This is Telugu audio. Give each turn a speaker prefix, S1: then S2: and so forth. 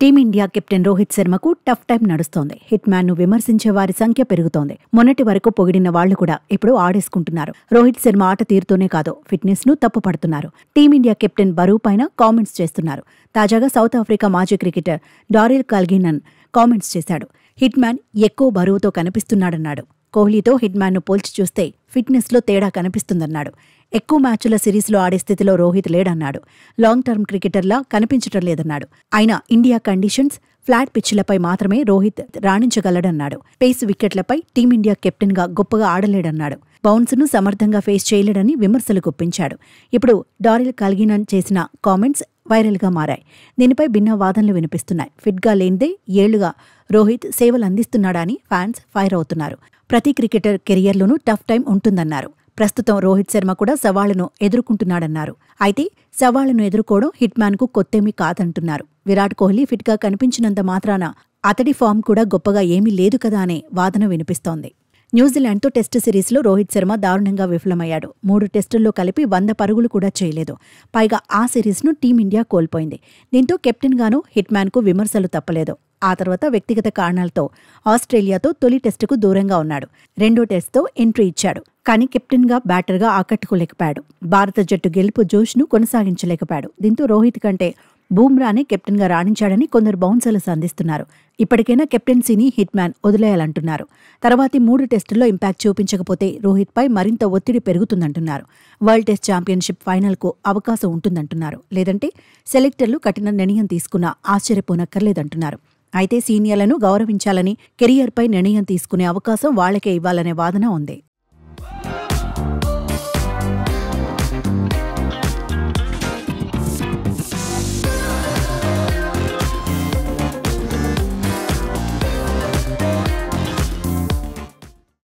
S1: టీమిండియా కెప్టెన్ రోహిత్ శర్మకు టఫ్ టైం నడుస్తోంది. హిట్ మ్యాన్ ను విమర్శించే వారి సంఖ్య పెరుగుతోంది. మొన్నటి వరకు పొగిడిన వాళ్లు కూడా ఇప్పుడు ఆడేసుకుంటున్నారు. రోహిత్ శర్మ ఆట తీరుతోనే కాదు, ఫిట్నెస్ ను తప్పుపడుతున్నారు. టీమిండియా కెప్టెన్ బరువు పైన కామెంట్స్ చేస్తున్నారు. తాజాగా సౌత్ ఆఫ్రికా మాజీ క్రికెటర్ డారిల్ కల్గినన్ కామెంట్స్ చేశాడు. హిట్ మ్యాన్ ఎక్కువ బరువుతో కనిపిస్తున్నాడన్నాడు. కోహ్లీతో హిట్ మ్యాన్ ను పోల్చి చూస్తే ఫిట్నెస్ లో తేడా కనిపిస్తుందన్నాడు. ఎక్కువ మ్యాచ్ల సిరీస్లో ఆడే స్థితిలో రోహిత్ లేడన్నాడు. లాంగ్ టర్మ్ క్రికెటర్లా కనిపించటం లేదన్నాడు. అయినా ఇండియా కండిషన్స్, ఫ్లాట్ పిచ్లపై మాత్రమే రోహిత్ రాణించగలడన్నాడు. పేస్ వికెట్లపై టీమిండియా కెప్టెన్ గా గొప్పగా ఆడలేడన్నాడు. బౌన్స్ ను సమర్థంగా ఫేస్ చేయలేడని విమర్శలు గుప్పించాడు. ఇప్పుడు డారిల్ కల్గినన్ చేసిన కామెంట్స్ వైరల్ గా మారాయి. దీనిపై భిన్న వాదనలు వినిపిస్తున్నాయి. ఫిట్ గా లేనిదే ఏళ్లుగా రోహిత్ సేవలు అందిస్తున్నాడా అని ఫ్యాన్స్ ఫైర్ అవుతున్నారు. ప్రతి క్రికెటర్ కెరియర్లోనూ టఫ్ టైం ఉంటుందన్నారు. ప్రస్తుతం రోహిత్ శర్మ కూడా సవాళ్లను ఎదుర్కొంటున్నాడన్నారు. అయితే సవాళ్లను ఎదుర్కోవడం హిట్ మ్యాన్ కు కొత్తేమీ కాదంటున్నారు. విరాట్ కోహ్లీ ఫిట్ గా కనిపించినంత మాత్రాన అతడి ఫామ్ కూడా గొప్పగా ఏమీ లేదు కదా అనే వాదన వినిపిస్తోంది. న్యూజిలాండ్తో టెస్టు సిరీస్లో రోహిత్ శర్మ దారుణంగా విఫలమయ్యాడు. 3 టెస్టుల్లో కలిపి 100 పరుగులు కూడా చేయలేదు. పైగా ఆ సిరీస్ను టీమిండియా కోల్పోయింది. దీంతో కెప్టెన్గానూ హిట్ మ్యాన్కు విమర్శలు తప్పలేదు. ఆ తర్వాత వ్యక్తిగత కారణాలతో ఆస్ట్రేలియాతో తొలి టెస్టుకు దూరంగా ఉన్నాడు. రెండో టెస్టుతో ఎంట్రీ ఇచ్చాడు. కానీ కెప్టెన్గా, బ్యాటర్గా ఆకట్టుకోలేకపోయాడు. భారత జట్టు గెలుపు జోష్ను కొనసాగించలేకపోయాడు. దీంతో రోహిత్ కంటే బూమ్రానే కెప్టెన్గా రాణించాడని కొందరు బౌన్సర్లు సంధిస్తున్నారు. ఇప్పటికైనా కెప్టెన్సీని హిట్ మ్యాన్ వదిలేయాలంటున్నారు. తర్వాతి 3 టెస్టుల్లో ఇంపాక్ట్ చూపించకపోతే రోహిత్పై మరింత ఒత్తిడి పెరుగుతుందంటున్నారు. వరల్డ్ టెస్ట్ ఛాంపియన్షిప్ ఫైనల్కు అవకాశం ఉంటుందంటున్నారు. లేదంటే సెలెక్టర్లు కఠిన నిర్ణయం తీసుకున్నా ఆశ్చర్యపోనక్కర్లేదంటున్నారు. అయితే సీనియర్లను గౌరవించాలని, కెరియర్పై నిర్ణయం తీసుకునే అవకాశం వాళ్లకే ఇవ్వాలనే వాదన ఉంది.